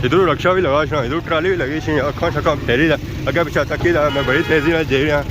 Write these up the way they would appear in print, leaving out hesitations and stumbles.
इधर रक्षा भी लगा छा, इधर ट्राली भी लगी छी, अखा शक्का फेरी दा अगे पीछे तकी दा मैं बड़ी तेजी नाल जा रहा।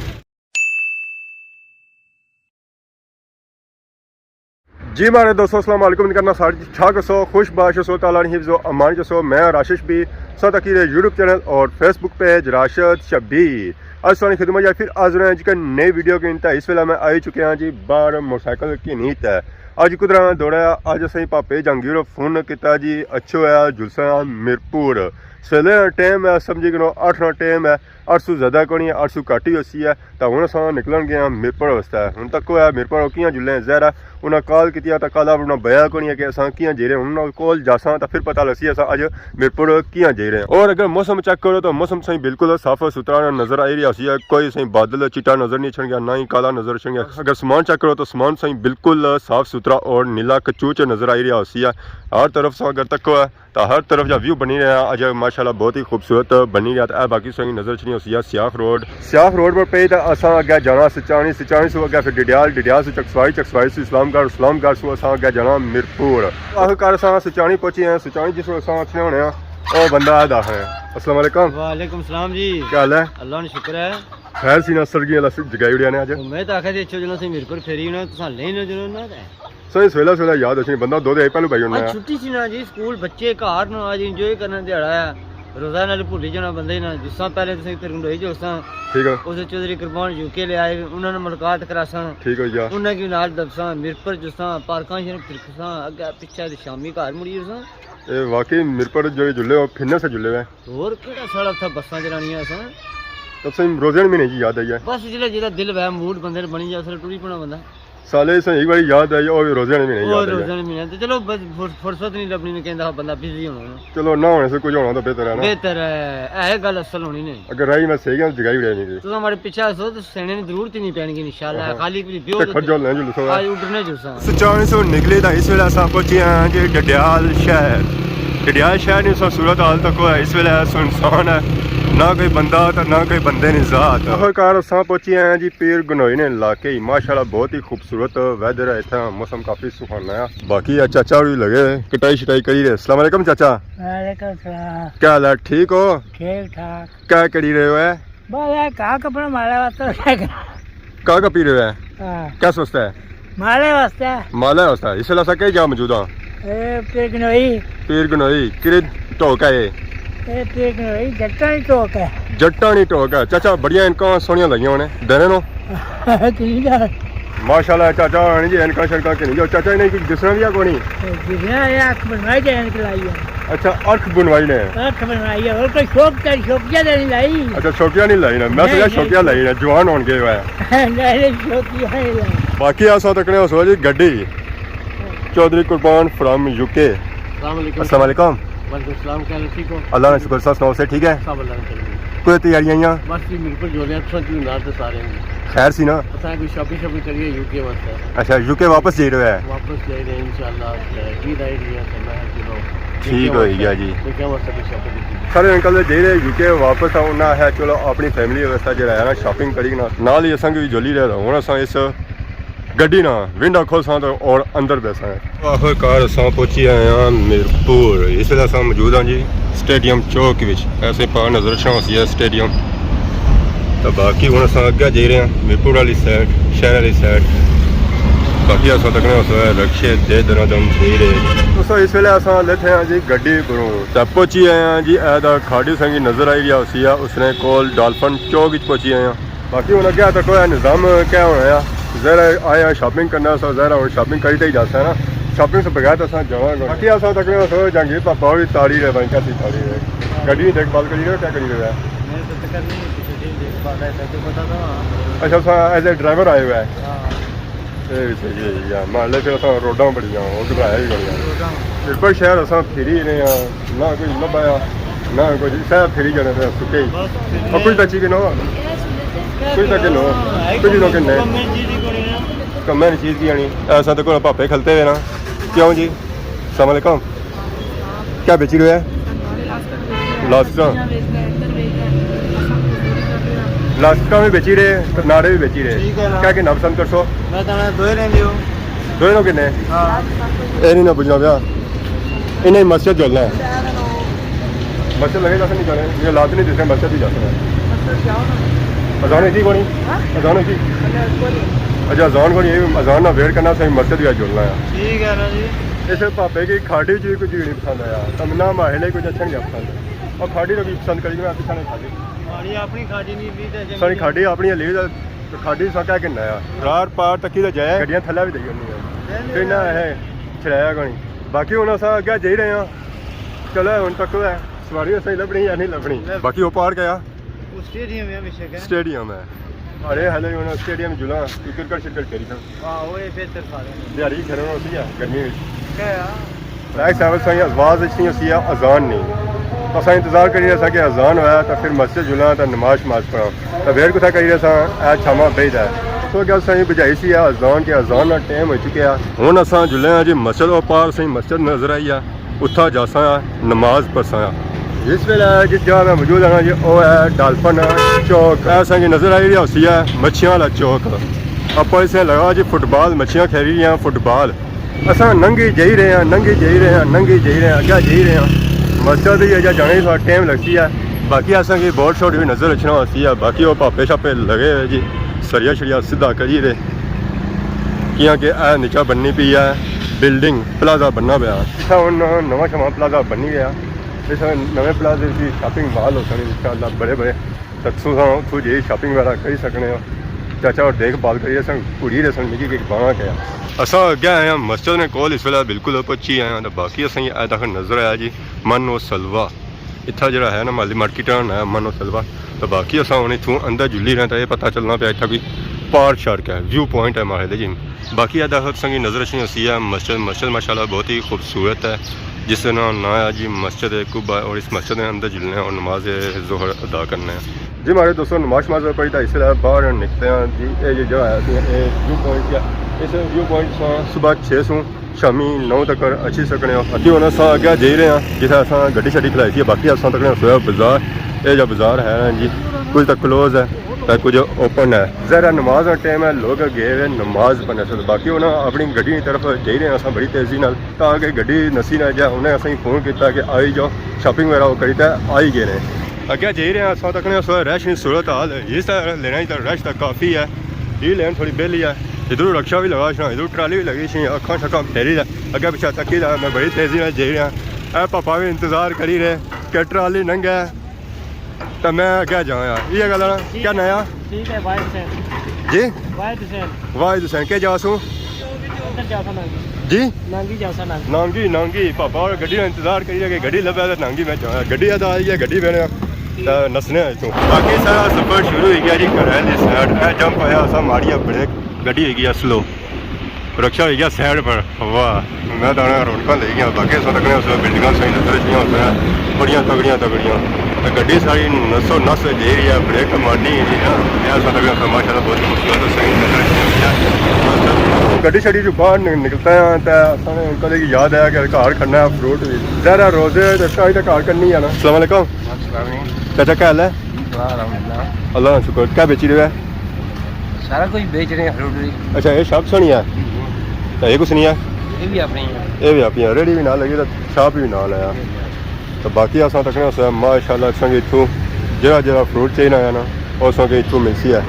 जी मारे दोस्तों अस्सलाम वालेकुम करना सारी ठाक सो खुश बाश सो ताला हिफ्ज़ो अमान सो मैं राशिद भी साथ अकीर यूट्यूब चैनल और फेसबुक पेज राशिद शबीर आज सारी खिदमत या फिर आज रहे हैं जी का नई वीडियो के इंतहा इस वेला मैं आई चुके हैं जी बाहर मोटरसाइकिल की नीत है अज कुदरा दौड़ा अज असी पापे जहांगीर फोन किया जी अच्छो है जुलसा मिरपुर सवेले टाइम है समझी गिनो 8 टाइम है 800 ज़्यादा को नहीं है 800 घट ही होसी है तो हूँ अस निकलन गए मिरपुर वास्ते हूँ तक होया मिरपुर किं जुले जहरा उन्हें कॉल की तो कल उन्हें बया को नहीं है कि अस किं जे रहे उन्होंने कॉल जासा तो फिर पता लसी अस अज मिरपुर किं जे रहे हैं। और अगर मौसम चेक करो तो मौसम सही बिल्कुल साफ सुथरा नजर आई रहा है, कोई सही बादल चिट्टा नजर नहीं छन गया ना ही काला नजर छन गया। अगर समान चेक करो तो समान सही बिल्कुल साफ सुथरा और नीला कचूच नजर आई रहा है। हर तरफ से अगर तक है तो हर तरफ जो व्यू बनी रहा अज माशाल्लाह बहुत ही खूबसूरत बनी रहा है। बाकी सही नजर च नहीं होती सियाफ रोड पर पे तो अस अगे जाना सिचानी से अगे फिर डिडियाल से चकसवाई से इस्लामगढ़ से अस अगे जाना मिरपुर। आखिरकार अस सिचानी पहुंचे हैं। सिचानी जिस अच्छे होने और बंदा आदा है। अस्सलाम वालेकुम। वालेकुम सलाम जी, क्या हाल है? अल्लाह ने शुक्र है। खैर सी ना सरगी वाला जगाई उड़िया ने आज मैं तो आखा दी अच्छो जनो से मिरपुर फेरी ना तो ले ना जनो ना सही सवेला याद अच्छी बंदा दो दे पहले भाई होना आज छुट्टी सी ना जी स्कूल बच्चे घर ना आज एंजॉय करने दिहाड़ा है रोजा नाल भुल्ली जाना बंदे ना जिस पहले तुम तरंडोई जो ठीक है उस चौधरी कुर्बान यूके ले आए उन्होंने मुलाकात करासा ठीक हो गया उन्हें की नाल दबसा मिरपुर जुसा पार्कां च फिरकसा अगे पीछे शामी घर मुड़ी जुसा ए वाकई मिरपुर जो जुले हो फिरने से जुले हुए और केड़ा साला था बसां चलानियां अस तब सही रोजे में नहीं याद आई है बस जिला जिला दिल वह मूड बंदे बनी जा असल टूरी पना बंदा साले से एक बार याद आई और रोजे में नहीं याद रोजे में तो चलो बस फुर्सत नहीं लभनी ने कहंदा बंदा बिजी होना चलो ना होने से कुछ होना तो बेहतर है ना बेहतर है गल असल होनी नहीं अगर रही मैं सही गल जगाई उड़े नहीं तो हमारे पीछे सो तो सेने की जरूरत ही नहीं पैनी इंशाल्लाह खाली बियो तो खजल नहीं जुलसो आज उड़ने जुलसा सिचानी से निकले था इस वेला अस पहुंचे हैं जी डडियाल शहर ने सूरत हाल तक है इस वेला सुनसान है ना कोई बंदा तो ना कोई बंदे ने जात। आखिरकार अस पहुंचे हैं जी पीर गनोई ने इलाके माशाल्लाह बहुत ही खूबसूरत वेदर है इतना मौसम काफी सुहाना है। बाकी चाचा भी लगे कटाई शटाई करी रहे। अस्सलाम वालेकुम चाचा। वालेकुम सलाम। क्या हाल है? ठीक हो? ठीक ठाक। क्या करी रहे हो? बस का कपड़ा माले वास्ते का पी रहे हो? क्या सोचता है? माले वास्ते इस वेला कई जा मौजूद हाँ पीर गनोई कि टोक है जट्टानी टोक है। चाचा बढ़िया इनका सोनिया लगी होने देने नो माशाल्लाह चाचा जी इनका शनका के नहीं जो चाचा ने जिसना भी कोनी अच्छा अर्ख बनवाई ने और कोई शौकिया नहीं लाई। अच्छा शौकिया नहीं लाई ना मैं सोचा शौकिया लाई ना जवान होन गए हुए बाकी आ साथ तकने हो जी गड्डी चौधरी कुर्बान फ्रॉम यूके। अस्सलाम वालेकुम। अल्लाह ने शुक्र सा सुनाओ से ठीक है कोई तैयारियां बस मिरपुर जो रहे हैं की नाल तो सारे खैर सी ना असा कोई शॉपिंग करिए यूके वास्ते। अच्छा यूके वापस जा रहे हैं वापस जा रहे हैं इंशाल्लाह ईद आई है तो मैं चलो ठीक हो गया जी क्या वास्ते शॉपिंग सारे अंकल जे रहे यूके वापस आना है चलो अपनी फैमिली वास्ते जो है ना शॉपिंग करी ना नाल ही असा भी जोली रहे हूँ अस इस गड्डी ना विंडो खोलसा तो और अंदर बैसा है। आखिरकार अस पहुंची आए हैं मिरपुर इस वेले अस मौजूद हाँ जी स्टेडियम चौक ऐसे पा नजर छासी है स्टेडियम तो बाकी हूँ अस अगे जा रहे हैं मिरपुर वाली साइड शहर वाली साइड बाकी अस तकने रक्शे दे दे रहे दोस्तों इस वेले अस लेते हैं जी गड्डी पर तब पहुंची आए हैं जी ऐदा खाड़ी संगी नजर आई रहा है उसने कोल डॉल्फिन चौक पहुंची आए हैं। बाकी हूँ अगे तक निज़ाम क्या होना है जरा आया शॉपिंग करना जरा और शॉपिंग करी तो ही जाता है ना शॉपिंग से बगैर तो जावांगे बाकी अस तक जहांगीर पापा भी ताड़ी रहे भाई कैसी ताड़ी रहे गड्डी देखभाल करी रहे क्या करी रहे अच्छा एज ए ड्राइवर आए हुए है मान ले फिर अस रोडा बड़िया वो घबराया भी बड़िया बिल्कुल शहर अस फिरी रहे ना कोई लभाया ना कोई शहर फिरी जाने सुके और कुछ बची कि नो कुछ तक लो कुछ तो किन्ने कम्मे चीज़ की आनी ऐसा तो पापे खलते हुए ना क्यों जी। अस्सलाम वालेकुम। क्या बेची रहे हैं? लास्टा भी बेची रहे नाड़े भी बेची रहे क्या कि ना पसंद कर सो दो किन्ने ये नहीं ना बुझना पाया इन्हें मस्जिद जुलना है मस्जिद लगे जाते नहीं जाने ये लाद नहीं देते मस्जिद ही जाते हैं अजान इसी को नहीं अजान इसी अच्छा अजान को नहीं अजान ना वेट करना सही मस्जिद भी जुड़ना है ठीक है ना जी इस पापे की खाड़ी चीज कुछ नहीं पसंद आया तमना माहले कुछ अच्छा नहीं पसंद और खाड़ी तो भी पसंद करी मैं पिछा नहीं खाड़ी खाड़ी अपनी खाड़ी नहीं ली ते सारी खाड़ी अपनी ले खाड़ी सा क्या किन्ना है रार पार तक ही तो जाए गड्डियां थल्ले भी देई होनी है फिर ना है छड़ाया कोनी बाकी हुन असां अग्गे जाई रहे हां चलो हुन तक है सवारी सही लभनी या नहीं लभनी बाकी वो पार गया स्टेडियम है बेशक है स्टेडियम है अरे हले हुन स्टेडियम जुला क्रिकेट शिरकत करी था हां वो बेहतर सारे दिहाड़ी खड़ना होती है गर्मी में क्या राइट साहब सही आवाज अच्छी होती है अजान नहीं तो असां इंतजार करी रहे कि अजान होया तो फिर मस्जिद जुला तो नमाज पढ़ा तो वेर कुछ करी रहे ऐ छामा बेद है तो गल सही बुझाई सी अजान के अजान का टाइम हो चुके हैं हुन असां जुले हैं जी मस्जिद पार सही मस्जिद नजर आई है उत्था जासा नमाज पढ़सा जिस वेले जिस जगह में मौजूद है जी वो है डाल्फन चौक ऐसा की नजर आई रही है मच्छियां वाला चौक आप इसे लगा जी फुटबॉल मच्छियां खेल रही हैं फुटबॉल असां नंगी जाई रहे हैं नंगी जाई रहे हैं नंगी जाई रहे हैं अग्गे जाई रहे हैं मस्जिद ही अजा जाने थोड़ा टाइम लगती है बाकी असां की बोर्ड शॉट भी नजर रखना होती है बाकी वो पापे शापे लगे हुए जी सरिया शरिया सीधा करी रहे कियां कि ए नीचा बननी पी है बिल्डिंग प्लाजा बनना पाया इतना हूँ नवा शवा प्लाजा बनी गया इस नवे प्लाजे की शॉपिंग मॉल हो सकते इंशाअल्लाह बड़े बड़े तत्सू उतों जी शॉपिंग वगैरह करी सकने हो चाचा और देखभाल करिए सन कुड़ी रहे सन मिगी कि बांह क्या असा अगे आए हैं मस्जिद ने कोल इस वेले बिल्कुल पहुंची आए हैं तो बाकी असें तक नजर आया जी मन और सलवा इतना जरा है ना माली मार्केट है मन और सलवा तो बाकी असा हूँ इतों अंदर जुली रहे तो ये पता चलना पाया इतना कोई पार शार्क है व्यू पॉइंट है माहे जी बाकी संगी नजर अच्छी होती है मस्जिद मस्जिद माशाल्लाह बहुत ही खूबसूरत है जिसका नाम है जी मस्जिद कुबा और इस मस्जिद के अंदर जुलने और नमाज ज़ोहर अदा करने हैं जी हमारे दोस्तों नमाज पढ़ी था इसलिए बाहर निकलते हैं जी ये जो है व्यू पॉइंट है इस व्यू पॉइंट सुबह 6 से शामी 9 तक अच्छी सकने अभी हम अगे जा रहे हैं जिसे अस गड्डी शड्डी खलाई थी बाकी अस तक सोया बाजार ये जो बाजार है जी कुछ तक क्लोज है तो कुछ ओपन है ज़रा नमाज का टाइम है लोग गए हुए नमाज पढ़ने से बाकी उन्हें अपनी गड्डी की तरफ जा रहे हैं अस बड़ी तेज़ी ताकि गड्डी नसी ना जाए उन्हें असें फोन किया कि आई जाओ शॉपिंग वगैरह वो करी तो आई गए हैं अगे जा रहे हैं अस तक रश की सूरत हाल इस लेना ही रश तक काफ़ी है ये लेन थोड़ी बेली है इधर रक्षा भी लगा छा इधर ट्राली भी लगी छी अखा शक्का फेरी अगे पिछा तकी मैं बड़ी तेज़ी जा रहा है पापा भी इंतजार करी रहे कि ट्राली नंगे तो मैं क्या जाऊँ ये गल क्या नया ठीक है वाइट से जी वाइट हुसैन क्या जासू जी नांगी नांगी पापा और गड्डी का इंतजार करिए कि गड्डी लभे तो नांगी मैं जाऊँ गड्डी तो आई है गड्डी बने नसने इतों बाकी सारा सफर शुरू हो गया जी करैल की साइड जंप आया असा माड़िया ब्रेक गड्डी हो गया स्लो रक्षा हो गया साइड पर वाह मैं तो रौनक ले गया बाकी सब तक बिल्डिंग सही नजर चाहिए बड़िया तगड़िया तगड़िया गड्डी सारी नसो नस दे रही है ब्रेक मारनी माशा बहुत खूबसूरत सही नजर गड्डी शड्डी जो बाहर निकलते हैं तो अंकल की याद है कि घर खड़ना है फ्रूट भी जरा रोजे तो घर करनी है ना अस्सलाम वालेकुम चाचा क्या हाल है अल्लाह शुक्र क्या बेची रहे हैं सारा कुछ बेच रहे हैं फ्रूट भी अच्छा ये शॉप सुनी है तो ये कुछ नहीं है ये भी अपनी है ये भी अपनी है रेडी भी ना लगी तो शॉप भी ना लाया तो बाकी अस तक माशाल्लाह संगे इतों जरा जरा फ्रूट चाहिए आया ना और संगे इतों मिलती है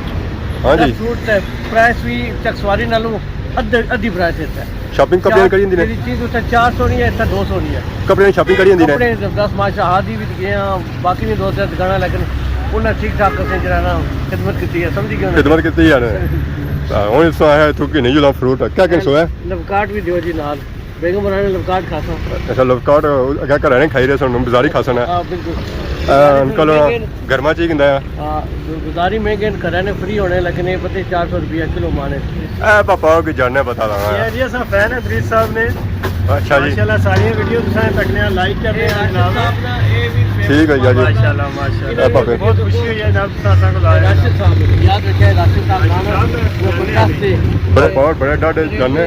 हाँ जी फ्रूट प्राइस भी सवारी नालों अद्धी प्राइस है शॉपिंग कपड़े करी होंदी ने चीज उस 400 नहीं है इतना 200 नहीं है कपड़े की शॉपिंग करी होंदी ने कपड़े जबरदस्त माशा हादी भी गए हैं बाकी भी 2-3 दुकाना लेकिन उन्हें ठीक ठाक करके जरा ना खिदमत की है समझी गए खिदमत की है हूँ इस है तू कि नहीं जुला फ्रूट क्या क्या सो है लवकाट भी दियो जी नाल बेगम बनाने लवकाट खासा अच्छा लवकाट क्या कर रहे खाई रहे सन बाजारी खासन है हां बिल्कुल अंकल गर्मा चाहिए किंदा है हां बाजारी महंगे कराने फ्री होने लेकिन ये पता 400 रुपया किलो माने ए पापा को जानने बता रहा ये जी सब फैन है ब्रीज साहब ने अच्छा जी माशाल्लाह सारी वीडियो तुसां तकने लाइक कर रहे हैं जनाब ठीक है जी माशाल्लाह माशाल्लाह पापा बहुत खुशी हुई है जनाब सासा को लाया राशिद साहब याद रखिए राशिद साहब नाम वो podcast से बड़े बहुत बड़े डाटे जानने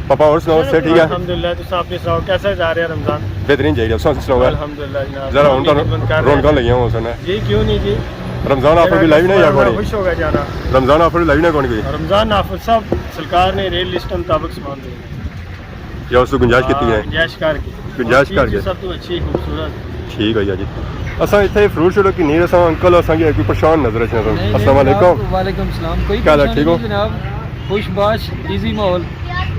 पापा और सुनाओ से ठीक है अल्हम्दुलिल्लाह तो आप सुनाओ कैसा जा रहा है रमजान बेहतरीन जाइए सुनाओ अल्हम्दुलिल्लाह जनाब जरा रौनक लगी हूँ उसने जी क्यों नहीं जी रमजान ऑफर भी लाइव नहीं है कोई खुश होगा जाना रमजान ऑफर भी लाइव नहीं कोई रमजान ऑफर सब सरकार ने रेल लिस्ट के मुताबिक सामान दिया या उसको गुंजाइश कितनी है गुंजाइश कर गुंजाइश करके सब तो अच्छी खूबसूरत ठीक है जी असां इत्थे फ्रूट शूट की नीर असां अंकल असांखे कोई परेशान नज़र अचे थो अस्सलाम वालेकुम वालेकुम सलाम कोई क्या हाल है, ठीक हो? जनाब खुशबाश इजी माहौल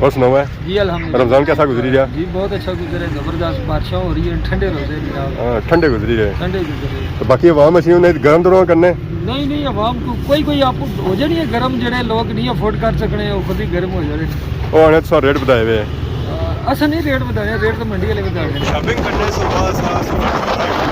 और सुनाओ है जी अल्हम्दुलिल्लाह रमज़ान कैसा गुजरी रहा जी बहुत अच्छा गुजरे जबरदस्त बारिशां हो रही है ठंडे रोजे जनाब ठंडे गुजरी रहे ठंडे गुजरे तो बाकी अवाम असी उन्हें गर्म दरों करने नहीं नहीं आवाम को कोई आप हो जानी है गर्म जड़े लोग नहीं अफोर्ड कर सकने वो खुद ही गर्म हो जाने वो आने तो रेट बताए हुए असा नहीं रेट बताने रेट तो मंडी वाले बता रहे हैं शॉपिंग करने सुबह